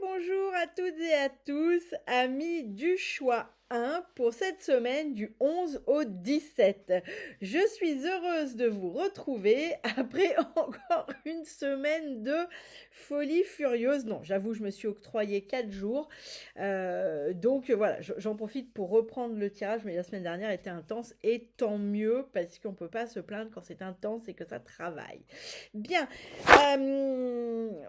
Bonjour à toutes et à tous, amis du choix 1 pour cette semaine du 11 au 17. Je suis heureuse de vous retrouver après encore une semaine de folie furieuse. Non, j'avoue, je me suis octroyé 4 jours. Donc voilà, j'en profite pour reprendre le tirage, mais la semaine dernière était intense et tant mieux parce qu'on ne peut pas se plaindre quand c'est intense et que ça travaille. Bien,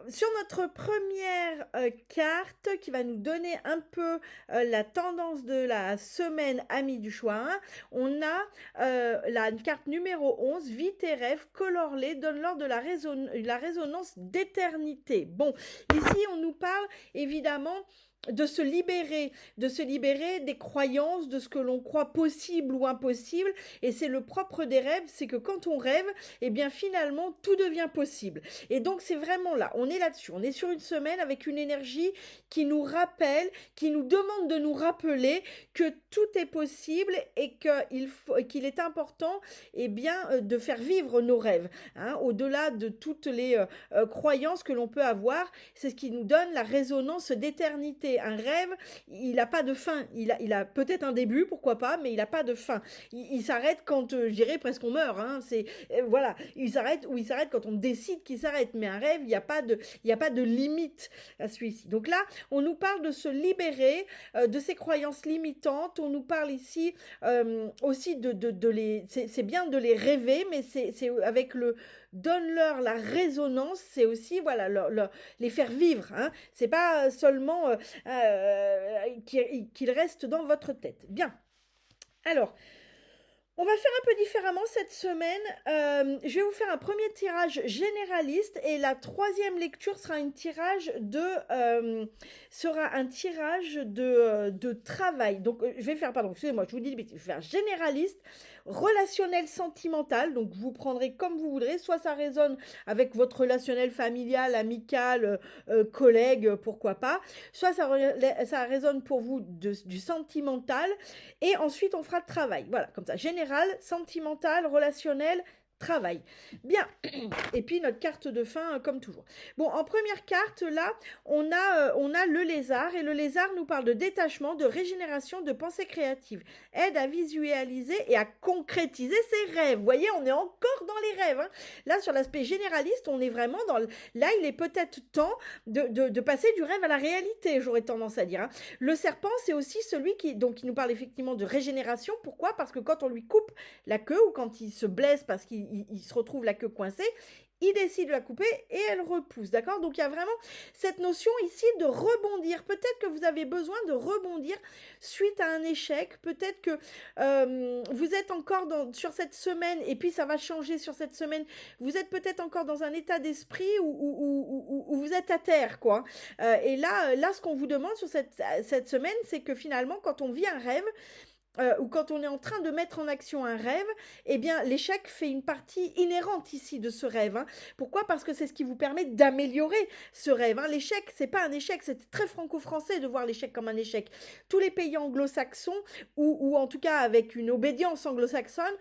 sur notre première carte qui va nous donner un peu la tendance de la semaine Amis du choix 1, on a la carte numéro 11, Vie tes rêves, colore-les, donne-leur de la résonance d'éternité. Bon, ici on nous parle évidemment de se libérer des croyances, de ce que l'on croit possible ou impossible. Et c'est le propre des rêves, c'est que quand on rêve, eh bien finalement tout devient possible. Et donc c'est vraiment là, on est là-dessus, on est sur une semaine avec une énergie qui nous rappelle, qui nous demande de nous rappeler que tout est possible et qu'il est important eh bien, de faire vivre nos rêves, hein, au-delà de toutes les croyances que l'on peut avoir. C'est ce qui nous donne la résonance d'éternité. Un rêve, il n'a pas de fin. Il a peut-être un début, pourquoi pas, mais il n'a pas de fin. Il s'arrête quand, je dirais, presque on meurt. Hein. Voilà, il s'arrête quand on décide qu'il s'arrête. Mais un rêve, il n'y a pas de limite à celui-ci. Donc là, on nous parle de se libérer de ces croyances limitantes. On nous parle ici aussi de les... C'est bien de les rêver, mais c'est avec le donne-leur la résonance, c'est aussi voilà les faire vivre. Hein. C'est pas seulement qu'ils restent dans votre tête. Bien. Alors, on va faire un peu différemment cette semaine. Je vais vous faire un premier tirage généraliste et la troisième lecture sera un tirage de travail. Donc, je vais faire, pardon, excusez-moi, je vous dis, je vais faire généraliste, relationnel, sentimental. Donc, vous prendrez comme vous voudrez. Soit ça résonne avec votre relationnel familial, amical, collègue, pourquoi pas. Soit ça résonne pour vous du sentimental. Et ensuite, on fera le travail. Voilà, comme ça. Général, sentimental, relationnel, travail. Bien. Et puis notre carte de fin, comme toujours. Bon, en première carte, là, on a le lézard. Et le lézard nous parle de détachement, de régénération, de pensée créative. Aide à visualiser et à concrétiser ses rêves. Vous voyez, on est encore dans les rêves. Hein. Là, sur l'aspect généraliste, on est vraiment dans... Là, il est peut-être temps de passer du rêve à la réalité, j'aurais tendance à dire. Hein. Le serpent, c'est aussi celui qui nous parle effectivement de régénération. Pourquoi ? Parce que quand on lui coupe la queue ou quand il se blesse parce qu'il se retrouve la queue coincée, il décide de la couper et elle repousse, d'accord ? Donc il y a vraiment cette notion ici de rebondir. Peut-être que vous avez besoin de rebondir suite à un échec. Peut-être que vous êtes encore sur cette semaine et puis ça va changer sur cette semaine. Vous êtes peut-être encore dans un état d'esprit où vous êtes à terre, quoi. Et là, ce qu'on vous demande sur cette semaine, c'est que finalement, quand on vit un rêve, ou quand on est en train de mettre en action un rêve, eh bien l'échec fait une partie inhérente ici de ce rêve. Hein. Pourquoi ? Parce que c'est ce qui vous permet d'améliorer ce rêve. Hein. L'échec, c'est pas un échec, c'est très franco-français de voir l'échec comme un échec. Tous les pays anglo-saxons, ou en tout cas avec une obédience anglo-saxonne,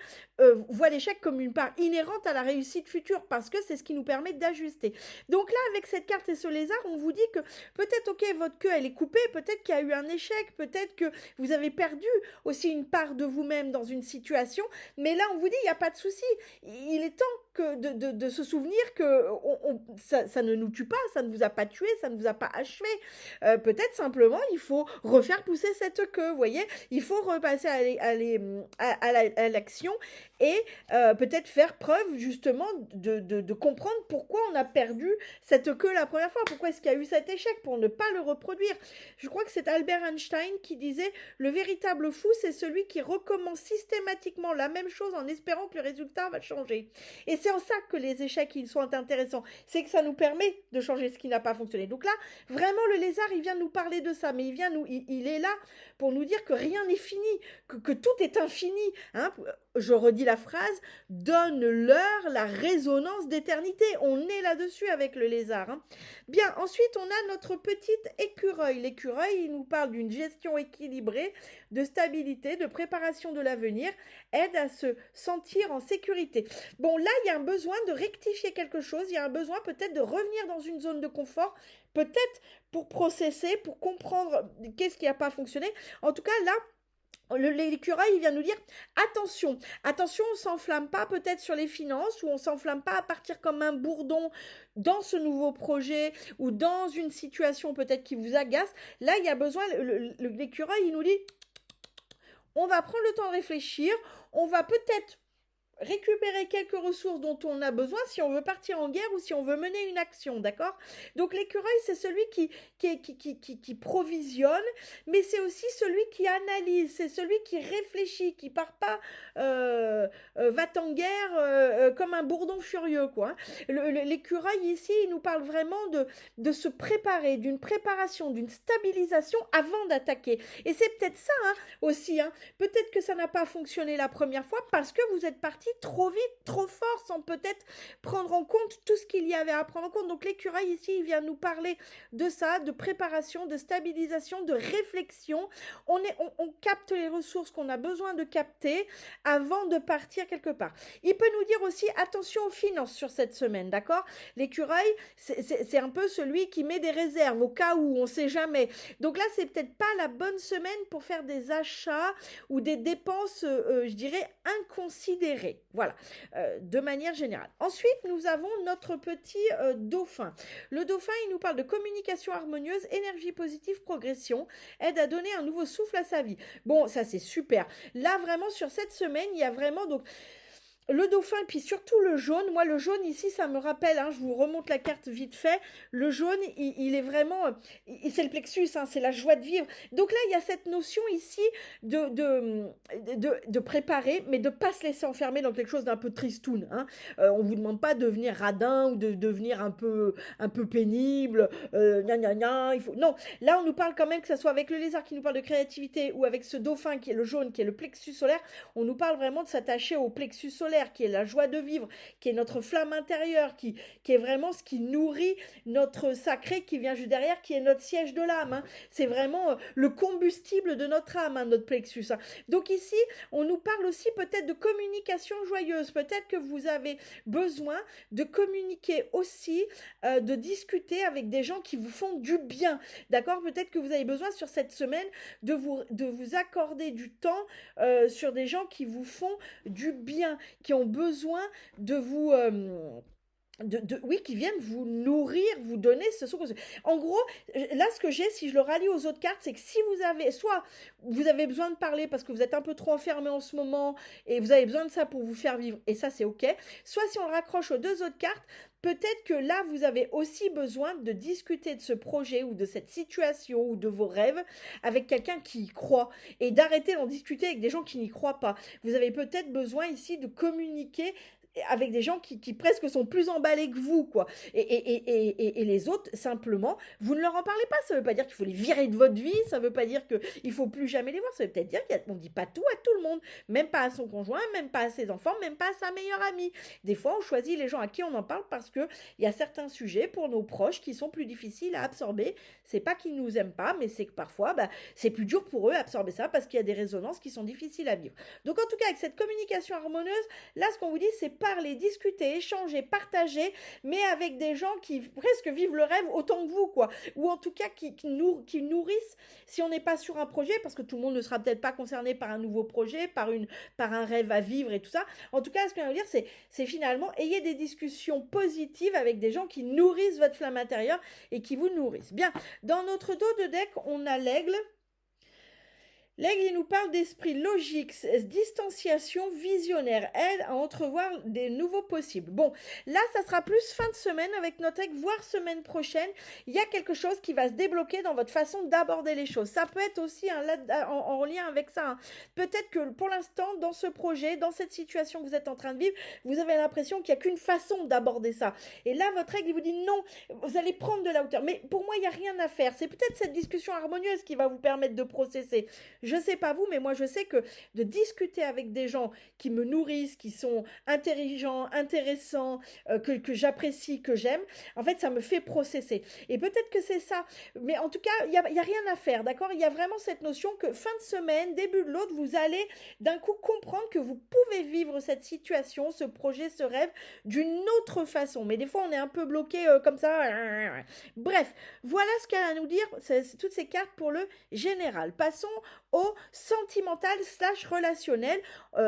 voient l'échec comme une part inhérente à la réussite future, parce que c'est ce qui nous permet d'ajuster. Donc là, avec cette carte et ce lézard, on vous dit que peut-être, ok, votre queue, elle est coupée, peut-être qu'il y a eu un échec, peut-être que vous avez perdu aussi une part de vous-même dans une situation, mais là on vous dit il n'y a pas de souci, il est temps de se souvenir que ça ne nous tue pas, ça ne vous a pas tué, ça ne vous a pas achevé, peut-être simplement il faut refaire pousser cette queue, vous voyez, il faut repasser à l'action et peut-être faire preuve justement de comprendre pourquoi on a perdu cette queue la première fois, pourquoi est-ce qu'il y a eu cet échec, pour ne pas le reproduire. Je crois que c'est Albert Einstein qui disait le véritable fou, c'est celui qui recommence systématiquement la même chose en espérant que le résultat va changer. Et c'est en ça que les échecs, ils sont intéressants. C'est que ça nous permet de changer ce qui n'a pas fonctionné. Donc là, vraiment, le lézard, il vient nous parler de ça. Mais il est là pour nous dire que rien n'est fini, que tout est infini. Hein. je redis la phrase, donne-leur la résonance d'éternité. On est là-dessus avec le lézard. Hein. Bien, ensuite, on a notre petite écureuil. L'écureuil, il nous parle d'une gestion équilibrée, de stabilité, de préparation de l'avenir, aide à se sentir en sécurité. Bon, là, il y a un besoin de rectifier quelque chose, il y a un besoin peut-être de revenir dans une zone de confort, peut-être pour processer, pour comprendre qu'est-ce qui n'a pas fonctionné. En tout cas, là, l'écureuil, il vient nous dire attention, attention, on ne s'enflamme pas peut-être sur les finances ou on ne s'enflamme pas à partir comme un bourdon dans ce nouveau projet ou dans une situation peut-être qui vous agace. Là, il y a besoin, l'écureuil, il nous dit on va prendre le temps de réfléchir, on va peut-être récupérer quelques ressources dont on a besoin si on veut partir en guerre ou si on veut mener une action, d'accord? Donc l'écureuil, c'est celui qui provisionne, mais c'est aussi celui qui analyse, c'est celui qui réfléchit, qui part pas va en guerre comme un bourdon furieux, quoi. L'écureuil ici, il nous parle vraiment de se préparer, d'une préparation, d'une stabilisation avant d'attaquer. Et c'est peut-être ça aussi, peut-être que ça n'a pas fonctionné la première fois parce que vous êtes parti trop vite, trop fort, sans peut-être prendre en compte tout ce qu'il y avait à prendre en compte. Donc l'écureuil ici, il vient nous parler de ça, de préparation, de stabilisation, de réflexion. On capte les ressources qu'on a besoin de capter avant de partir quelque part. Il peut nous dire aussi attention aux finances sur cette semaine, d'accord? L'écureuil, c'est un peu celui qui met des réserves au cas où, on ne sait jamais. Donc là, c'est peut-être pas la bonne semaine pour faire des achats ou des dépenses, je dirais, inconsidérées. Voilà, de manière générale. Ensuite, nous avons notre petit dauphin. Le dauphin, il nous parle de communication harmonieuse, énergie positive, progression, aide à donner un nouveau souffle à sa vie. Bon, ça c'est super. Là, vraiment, sur cette semaine, il y a vraiment donc le dauphin, puis surtout le jaune. Moi, le jaune ici, ça me rappelle, je vous remonte la carte vite fait. Le jaune, il est vraiment, c'est le plexus, c'est la joie de vivre. Donc là, il y a cette notion ici de préparer, mais de ne pas se laisser enfermer dans quelque chose d'un peu tristoun. On ne vous demande pas de devenir radin ou de devenir un peu pénible. Il faut... Non, là, on nous parle quand même, que ce soit avec le lézard qui nous parle de créativité ou avec ce dauphin qui est le jaune, qui est le plexus solaire, on nous parle vraiment de s'attacher au plexus solaire, qui est la joie de vivre, qui est notre flamme intérieure, qui est vraiment ce qui nourrit notre sacré qui vient juste derrière, qui est notre siège de l'âme. C'est vraiment le combustible de notre âme, notre plexus. Donc ici, on nous parle aussi peut-être de communication joyeuse. Peut-être que vous avez besoin de communiquer aussi, de discuter avec des gens qui vous font du bien. D'accord? Peut-être que vous avez besoin sur cette semaine de vous accorder du temps sur des gens qui vous font du bien, qui ont besoin de vous... oui, qui viennent vous nourrir, vous donner ce source. En gros, là, ce que j'ai, si je le rallie aux autres cartes, c'est que si vous avez, soit vous avez besoin de parler parce que vous êtes un peu trop enfermé en ce moment et vous avez besoin de ça pour vous faire vivre, et ça, c'est OK. Soit si on le raccroche aux deux autres cartes, peut-être que là, vous avez aussi besoin de discuter de ce projet ou de cette situation ou de vos rêves avec quelqu'un qui y croit et d'arrêter d'en discuter avec des gens qui n'y croient pas. Vous avez peut-être besoin ici de communiquer avec des gens qui presque sont plus emballés que vous, quoi. Et les autres, simplement, vous ne leur en parlez pas. Ça ne veut pas dire qu'il faut les virer de votre vie, ça ne veut pas dire qu'il ne faut plus jamais les voir, ça veut peut-être dire qu'on ne dit pas tout à tout le monde, même pas à son conjoint, même pas à ses enfants, même pas à sa meilleure amie. Des fois, on choisit les gens à qui on en parle parce qu'il y a certains sujets pour nos proches qui sont plus difficiles à absorber. C'est pas qu'ils ne nous aiment pas, mais c'est que parfois, c'est plus dur pour eux d'absorber ça parce qu'il y a des résonances qui sont difficiles à vivre. Donc, en tout cas, avec cette communication harmonieuse, là, ce qu'on vous dit, c'est parler, discuter, échanger, partager, mais avec des gens qui presque vivent le rêve autant que vous, quoi. Ou en tout cas qui nourrissent, si on n'est pas sur un projet, parce que tout le monde ne sera peut-être pas concerné par un nouveau projet, par un rêve à vivre et tout ça. En tout cas, ce que je veux dire, c'est finalement, ayez des discussions positives avec des gens qui nourrissent votre flamme intérieure et qui vous nourrissent. Bien, dans notre dos de deck, on a l'aigle. L'aigle, il nous parle d'esprit logique, distanciation visionnaire, aide à entrevoir des nouveaux possibles. Bon, là, ça sera plus fin de semaine avec notre aigle, voire semaine prochaine. Il y a quelque chose qui va se débloquer dans votre façon d'aborder les choses. Ça peut être aussi en lien avec ça. Peut-être que pour l'instant, dans ce projet, dans cette situation que vous êtes en train de vivre, vous avez l'impression qu'il n'y a qu'une façon d'aborder ça. Et là, votre aigle, il vous dit non, vous allez prendre de la hauteur. Mais pour moi, il n'y a rien à faire. C'est peut-être cette discussion harmonieuse qui va vous permettre de processer. Je sais pas vous, mais moi je sais que de discuter avec des gens qui me nourrissent, qui sont intelligents, intéressants, que j'apprécie, que j'aime, en fait, ça me fait processer. Et peut-être que c'est ça. Mais en tout cas, il y a rien à faire, d'accord? Il y a vraiment cette notion que fin de semaine, début de l'autre, vous allez d'un coup comprendre que vous pouvez vivre cette situation, ce projet, ce rêve d'une autre façon. Mais des fois, on est un peu bloqué comme ça. Bref, voilà ce qu'elle a à nous dire, c'est toutes ces cartes pour le général. Passons au sentimental slash relationnel.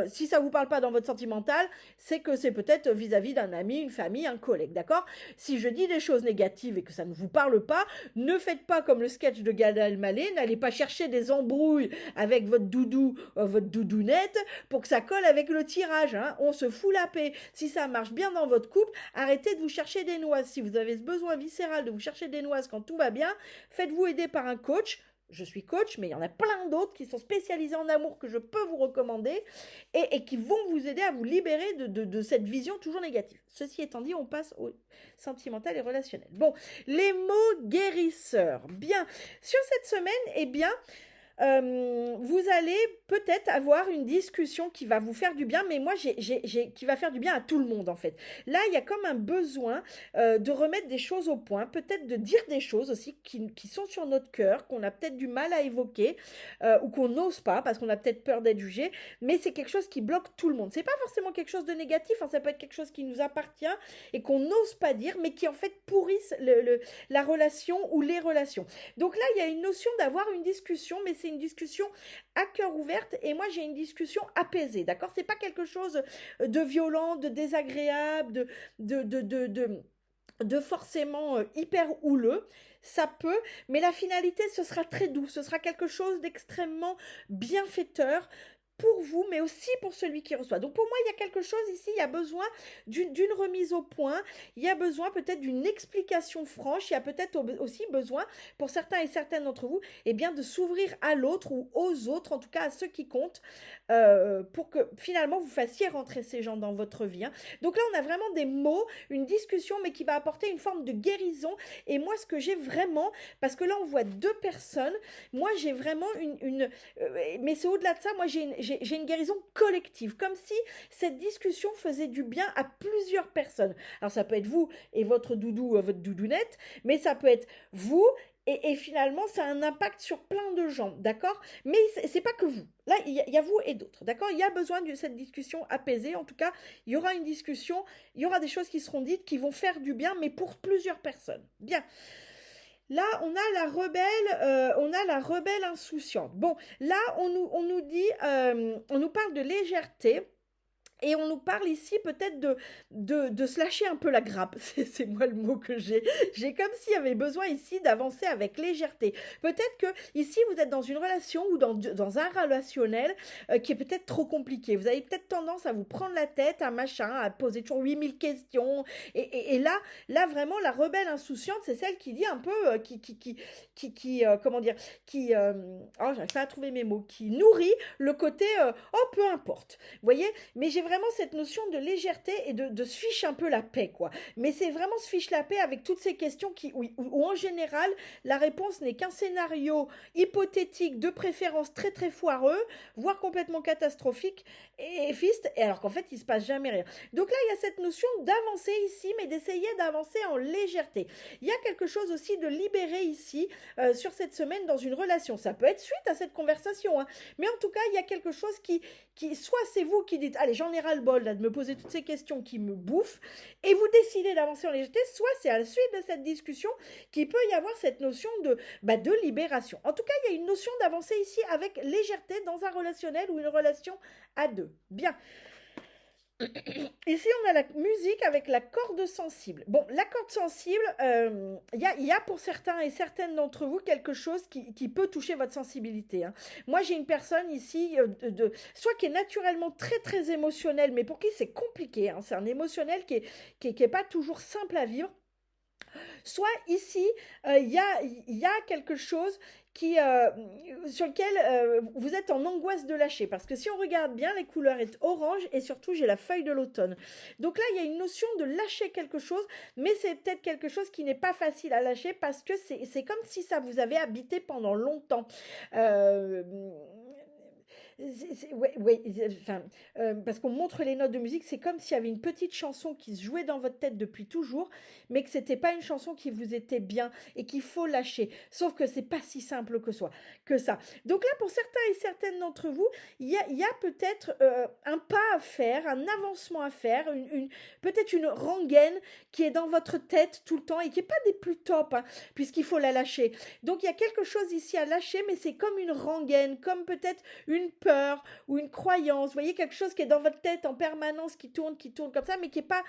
Si ça vous parle pas dans votre sentimental, c'est que c'est peut-être vis-à-vis d'un ami, une famille, un collègue, d'accord? Si je dis des choses négatives et que ça ne vous parle pas, ne faites pas comme le sketch de Gad Elmaleh, n'allez pas chercher des embrouilles avec votre doudou, votre doudounette, pour que ça colle avec le tirage, hein. On se fout la paix. Si ça marche bien dans votre couple, arrêtez de vous chercher des noises. Si vous avez ce besoin viscéral de vous chercher des noises quand tout va bien, faites-vous aider par un coach. Je suis coach, mais il y en a plein d'autres qui sont spécialisés en amour que je peux vous recommander et qui vont vous aider à vous libérer de cette vision toujours négative. Ceci étant dit, on passe au sentimental et relationnel. Bon, les mots guérisseurs. Bien, sur cette semaine, eh bien, vous allez peut-être avoir une discussion qui va vous faire du bien, mais moi, qui va faire du bien à tout le monde, en fait. Là, il y a comme un besoin de remettre des choses au point, peut-être de dire des choses aussi qui sont sur notre cœur, qu'on a peut-être du mal à évoquer, ou qu'on n'ose pas, parce qu'on a peut-être peur d'être jugé, mais c'est quelque chose qui bloque tout le monde. C'est pas forcément quelque chose de négatif, hein, ça peut être quelque chose qui nous appartient et qu'on n'ose pas dire, mais qui, en fait, pourrissent la relation ou les relations. Donc là, il y a une notion d'avoir une discussion, mais c'est une discussion à cœur ouverte et moi j'ai une discussion apaisée, d'accord? C'est pas quelque chose de violent, de désagréable, de forcément hyper houleux. Ça peut, mais la finalité, ce sera très doux, ce sera quelque chose d'extrêmement bienfaiteur pour vous, mais aussi pour celui qui reçoit. Donc pour moi, il y a quelque chose ici, il y a besoin d'une remise au point, il y a besoin peut-être d'une explication franche, il y a peut-être aussi besoin, pour certains et certaines d'entre vous, eh bien de s'ouvrir à l'autre ou aux autres, en tout cas à ceux qui comptent, pour que finalement vous fassiez rentrer ces gens dans votre vie, hein. Donc là, on a vraiment des mots, une discussion, mais qui va apporter une forme de guérison. Et moi, ce que j'ai vraiment, parce que là, on voit deux personnes, moi, j'ai vraiment mais c'est au-delà de ça, moi, j'ai une guérison collective, comme si cette discussion faisait du bien à plusieurs personnes. Alors ça peut être vous et votre doudou, votre doudounette, mais ça peut être vous et finalement ça a un impact sur plein de gens, d'accord? Mais c'est pas que vous. Là, il y a vous et d'autres, d'accord? Il y a besoin de cette discussion apaisée. En tout cas, il y aura une discussion, il y aura des choses qui seront dites qui vont faire du bien, mais pour plusieurs personnes. Bien. Là, on a la rebelle insouciante. Bon, là, on nous dit, on nous parle de légèreté. Et on nous parle ici peut-être de se lâcher un peu la grappe. C'est moi le mot que j'ai. J'ai comme s'il y avait besoin ici d'avancer avec légèreté. Peut-être que ici vous êtes dans une relation ou dans un relationnel qui est peut-être trop compliqué. Vous avez peut-être tendance à vous prendre la tête, à machin, à poser toujours 8000 questions. Et là vraiment, la rebelle insouciante, c'est celle qui dit un peu, comment dire, j'arrive pas à trouver mes mots, qui nourrit le côté, oh, peu importe. Vous voyez? Mais j'ai vraiment cette notion de légèreté et de se fiche un peu la paix, quoi. Mais c'est vraiment se fiche la paix avec toutes ces questions où en général, la réponse n'est qu'un scénario hypothétique, de préférence très très foireux, voire complètement catastrophique et fiste, et alors qu'en fait, il se passe jamais rien. Donc là, il y a cette notion d'avancer ici, mais d'essayer d'avancer en légèreté. Il y a quelque chose aussi de libéré ici, sur cette semaine dans une relation. Ça peut être suite à cette conversation, hein. Mais en tout cas, il y a quelque chose soit c'est vous qui dites, allez, j'en ai ras-le-bol là, de me poser toutes ces questions qui me bouffent, et vous décidez d'avancer en légèreté, soit c'est à la suite de cette discussion qu'il peut y avoir cette notion de libération. En tout cas, il y a une notion d'avancer ici avec légèreté dans un relationnel ou une relation à deux. Bien. Ici, on a la musique avec la corde sensible. Bon, la corde sensible, il y a pour certains et certaines d'entre vous quelque chose qui peut toucher votre sensibilité, hein. Moi, j'ai une personne ici, soit qui est naturellement très, très émotionnelle, mais pour qui c'est compliqué, hein. C'est un émotionnel qui est pas toujours simple à vivre. Soit ici, il y a quelque chose sur lequel vous êtes en angoisse de lâcher. Parce que si on regarde bien, les couleurs est orange et surtout, j'ai la feuille de l'automne. Donc là, il y a une notion de lâcher quelque chose, mais c'est peut-être quelque chose qui n'est pas facile à lâcher parce que c'est comme si ça vous avait habité pendant longtemps. Ouais, ouais, enfin, parce qu'on montre les notes de musique, c'est comme s'il y avait une petite chanson qui se jouait dans votre tête depuis toujours, mais que c'était pas une chanson qui vous était bien et qu'il faut lâcher. Sauf que c'est pas si simple que ça. Donc là, pour certains et certaines d'entre vous, il y a peut-être un pas à faire, un avancement à faire, peut-être une rengaine qui est dans votre tête tout le temps et qui est pas des plus top, hein, puisqu'il faut la lâcher. Donc il y a quelque chose ici à lâcher, mais c'est comme une rengaine, comme peut-être une peur ou une croyance. Vous voyez, quelque chose qui est dans votre tête en permanence, qui tourne comme ça, mais qui est pas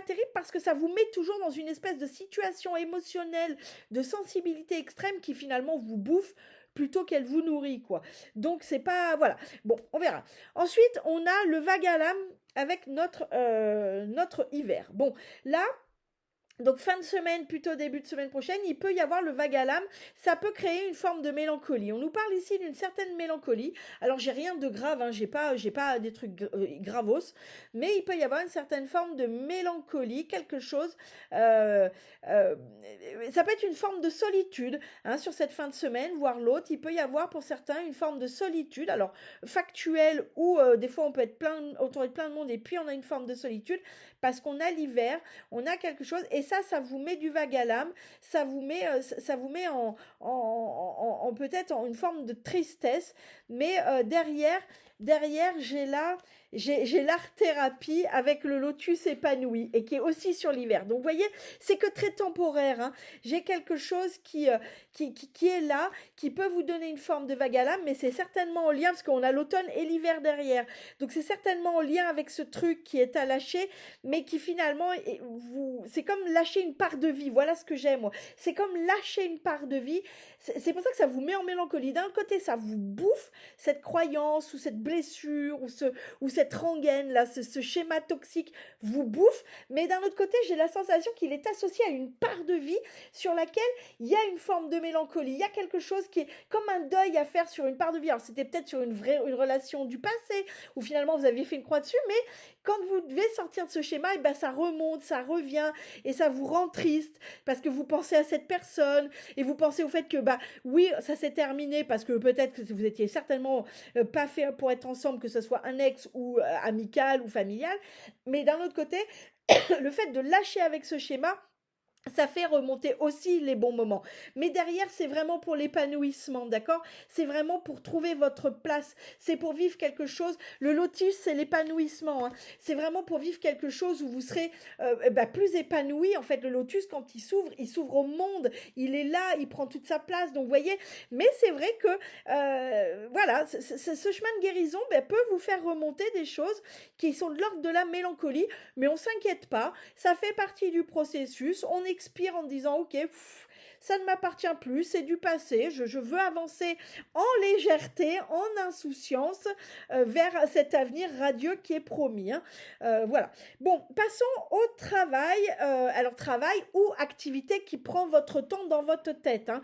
terrible parce que ça vous met toujours dans une espèce de situation émotionnelle, de sensibilité extrême qui finalement vous bouffe plutôt qu'elle vous nourrit, quoi. Donc c'est pas, voilà. Bon, on verra. Ensuite, on a le vague à l'âme avec notre hiver. Bon, là, donc fin de semaine, plutôt début de semaine prochaine, il peut y avoir le vague à l'âme. Ça peut créer une forme de mélancolie. On nous parle ici d'une certaine mélancolie. Alors j'ai rien de grave, hein, j'ai pas des trucs gravos, mais il peut y avoir une certaine forme de mélancolie, quelque chose. euh, euh, Ça peut être une forme de solitude, hein, sur cette fin de semaine, voire l'autre. Il peut y avoir pour certains une forme de solitude, alors factuelle ou des fois on peut être autour de plein de monde et puis on a une forme de solitude parce qu'on a l'hiver, on a quelque chose et ça vous met du vague à l'âme, ça vous met en peut-être en une forme de tristesse, mais derrière j'ai l'art thérapie avec le lotus épanoui et qui est aussi sur l'hiver. Donc vous voyez, c'est que très temporaire, hein. J'ai quelque chose qui est là, qui peut vous donner une forme de vague à l'âme, mais c'est certainement en lien parce qu'on a l'automne et l'hiver derrière. Donc c'est certainement en lien avec ce truc qui est à lâcher, mais qui finalement, c'est comme lâcher une part de vie. Voilà ce que j'aime, moi. C'est comme lâcher une part de vie. C'est pour ça que ça vous met en mélancolie. D'un côté, ça vous bouffe cette croyance ou cette blessure ou cette rengaine, là, ce schéma toxique vous bouffe. Mais d'un autre côté, j'ai la sensation qu'il est associé à une part de vie sur laquelle il y a une forme de mélancolie. Il y a quelque chose qui est comme un deuil à faire sur une part de vie. Alors, c'était peut-être sur une relation du passé où finalement vous aviez fait une croix dessus, mais quand vous devez sortir de ce schéma, et ben ça remonte, ça revient et ça vous rend triste parce que vous pensez à cette personne et vous pensez au fait que bah oui, ça s'est terminé parce que peut-être que vous étiez certainement pas fait pour être ensemble, que ce soit un ex ou amical ou familial, mais d'un autre côté, le fait de lâcher avec ce schéma, ça fait remonter aussi les bons moments. Mais derrière, c'est vraiment pour l'épanouissement, d'accord? C'est vraiment pour trouver votre place. C'est pour vivre quelque chose. Le lotus, c'est l'épanouissement, hein. C'est vraiment pour vivre quelque chose où vous serez plus épanoui. En fait, le lotus, quand il s'ouvre au monde. Il est là, il prend toute sa place. Donc, vous voyez, mais c'est vrai que, voilà, ce chemin de guérison peut vous faire remonter des choses qui sont de l'ordre de la mélancolie. Mais on ne s'inquiète pas. Ça fait partie du processus. On expire en disant ok, ça ne m'appartient plus, c'est du passé, je veux avancer en légèreté, en insouciance vers cet avenir radieux qui est promis, hein. Voilà. Bon, passons au travail. Alors travail ou activité qui prend votre temps dans votre tête, hein.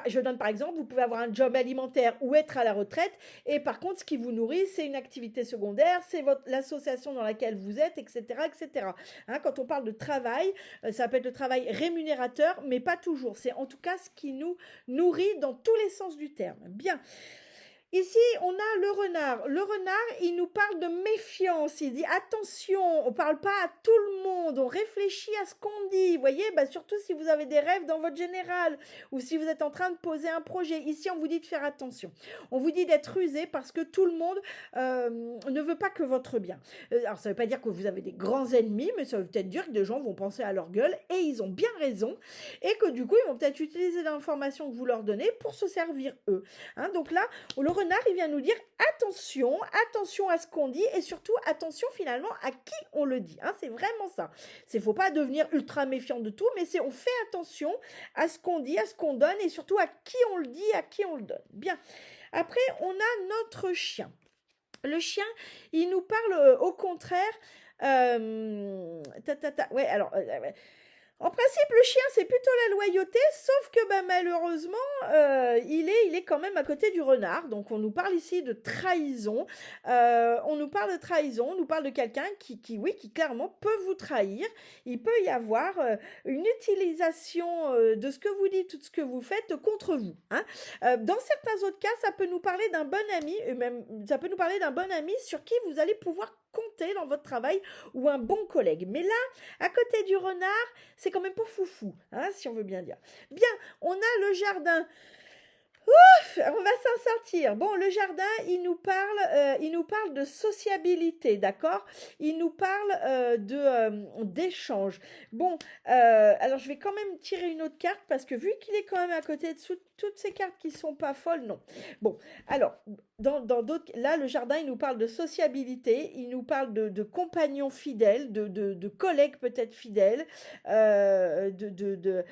Je donne par exemple, vous pouvez avoir un job alimentaire ou être à la retraite, et par contre, ce qui vous nourrit, c'est une activité secondaire, c'est l'association dans laquelle vous êtes, etc., etc. Hein, quand on parle de travail, ça peut être le travail rémunérateur, mais pas toujours. C'est en tout cas ce qui nous nourrit dans tous les sens du terme. Bien. Ici, on a le renard. Le renard, il nous parle de méfiance. Il dit attention, on ne parle pas à tout le monde, on réfléchit à ce qu'on dit. Vous voyez, surtout si vous avez des rêves dans votre général ou si vous êtes en train de poser un projet. Ici, on vous dit de faire attention. On vous dit d'être rusé parce que tout le monde ne veut pas que votre bien. Alors, ça ne veut pas dire que vous avez des grands ennemis, mais ça veut peut-être dire que des gens vont penser à leur gueule et ils ont bien raison et que du coup, ils vont peut-être utiliser l'information que vous leur donnez pour se servir eux. Hein, donc là, le renard, il vient nous dire attention à ce qu'on dit et surtout attention finalement à qui on le dit. Hein, c'est vraiment ça. Il ne faut pas devenir ultra méfiant de tout, mais on fait attention à ce qu'on dit, à ce qu'on donne et surtout à qui on le dit, à qui on le donne. Bien. Après, on a notre chien. Le chien, il nous parle au contraire. Ouais, alors. En principe, le chien, c'est plutôt la loyauté, sauf que bah, malheureusement, il est quand même à côté du renard. Donc, on nous parle ici de trahison. On nous parle de trahison, on nous parle de quelqu'un oui, qui clairement peut vous trahir. Il peut y avoir une utilisation de ce que vous dites ou de ce que vous faites contre vous. Hein. Dans certains autres cas, ça peut nous parler d'un bon ami, et même ça peut nous parler d'un bon ami sur qui vous allez pouvoir compter dans votre travail ou un bon collègue. Mais là, à côté du renard, c'est quand même pas foufou, hein, si on veut bien dire. Bien, on a le jardin. Ouf, on va s'en sortir. Bon, le jardin, il nous parle de sociabilité, d'accord? Il nous parle d'échange. Bon, alors je vais quand même tirer une autre carte parce que vu qu'il est quand même à côté de toutes ces cartes qui sont pas folles, non. Bon, alors dans d'autres, là, le jardin, il nous parle de sociabilité, il nous parle de compagnons fidèles, de collègues peut-être fidèles, de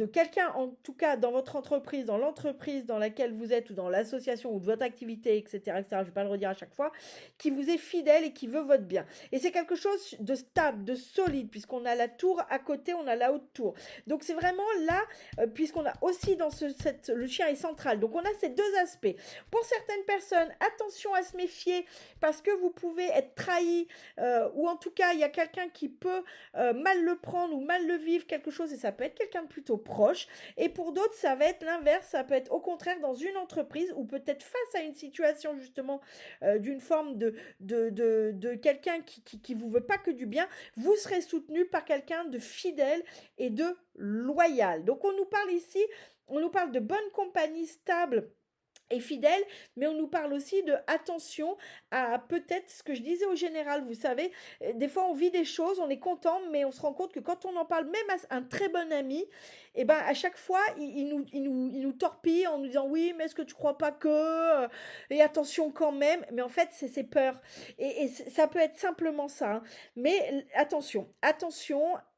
quelqu'un, en tout cas, dans votre entreprise, dans l'entreprise dans laquelle vous êtes, ou dans l'association, ou de votre activité, etc., etc., je ne vais pas le redire à chaque fois, qui vous est fidèle et qui veut votre bien. Et c'est quelque chose de stable, de solide, puisqu'on a la tour à côté, on a la haute tour. Donc c'est vraiment là, puisqu'on a aussi dans le chien est central. Donc on a ces deux aspects. Pour certaines personnes, attention à se méfier, parce que vous pouvez être trahi, ou en tout cas, il y a quelqu'un qui peut mal le prendre ou mal le vivre, quelque chose, et ça peut être quelqu'un de plutôt proche. Et pour d'autres, ça va être l'inverse, ça peut être au contraire dans une entreprise ou peut-être face à une situation justement d'une forme de quelqu'un qui vous veut pas que du bien, vous serez soutenu par quelqu'un de fidèle et de loyal. Donc on nous parle ici, on nous parle de bonne compagnie stable et fidèle, mais on nous parle aussi de attention à peut-être ce que je disais au général, vous savez, des fois on vit des choses, on est content, mais on se rend compte que quand on en parle même à un très bon ami, et ben à chaque fois il nous torpille en nous disant oui, mais est-ce que tu crois pas que et attention quand même, mais en fait c'est ses peurs et ça peut être simplement ça, hein. Mais attention,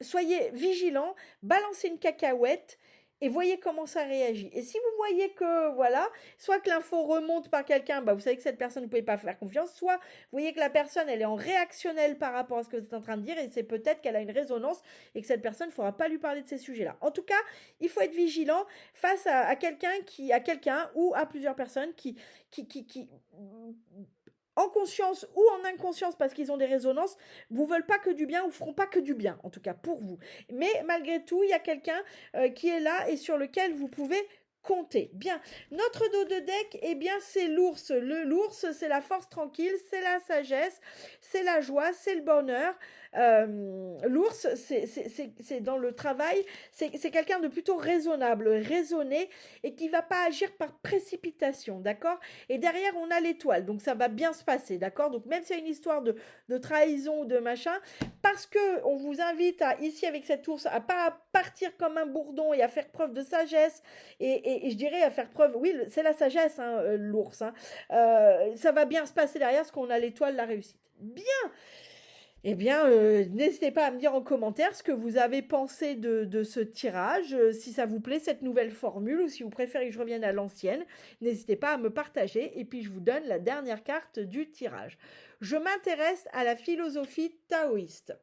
soyez vigilants, balancez une cacahuète et voyez comment ça réagit. Et si vous voyez que, voilà, soit que l'info remonte par quelqu'un, bah vous savez que cette personne, vous ne pouvez pas faire confiance, soit vous voyez que la personne, elle est en réactionnel par rapport à ce que vous êtes en train de dire, et c'est peut-être qu'elle a une résonance, et que cette personne, il ne faudra pas lui parler de ces sujets-là. En tout cas, il faut être vigilant face à quelqu'un ou à plusieurs personnes qui en conscience ou en inconscience parce qu'ils ont des résonances, vous veulent pas que du bien ou feront pas que du bien, en tout cas pour vous. Mais malgré tout, il y a quelqu'un qui est là et sur lequel vous pouvez compter. Bien, notre dos de deck, eh bien c'est l'ours. L'ours, c'est la force tranquille, c'est la sagesse, c'est la joie, c'est le bonheur. L'ours, c'est dans le travail, c'est quelqu'un de plutôt raisonnable, raisonné et qui va pas agir par précipitation, d'accord? Et derrière, on a l'étoile, donc ça va bien se passer, d'accord? Donc même si c'est une histoire de trahison ou de machin, parce que on vous invite ici avec cet ours à pas partir comme un bourdon et à faire preuve de sagesse et je dirais à faire preuve, oui, c'est la sagesse, hein, l'ours, hein. Ça va bien se passer derrière parce qu'on a l'étoile, la réussite. Bien. Eh bien, n'hésitez pas à me dire en commentaire ce que vous avez pensé de ce tirage, si ça vous plaît cette nouvelle formule ou si vous préférez que je revienne à l'ancienne. N'hésitez pas à me partager et puis je vous donne la dernière carte du tirage. Je m'intéresse à la philosophie taoïste.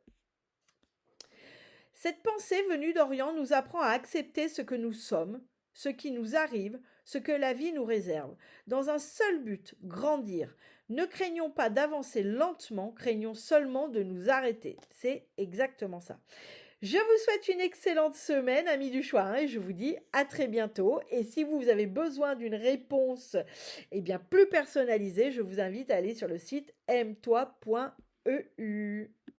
Cette pensée venue d'Orient nous apprend à accepter ce que nous sommes, ce qui nous arrive, ce que la vie nous réserve, dans un seul but, grandir. Ne craignons pas d'avancer lentement, craignons seulement de nous arrêter. C'est exactement ça. Je vous souhaite une excellente semaine, amis du choix, hein, et je vous dis à très bientôt. Et si vous avez besoin d'une réponse plus personnalisée, je vous invite à aller sur le site aime-toi.eu.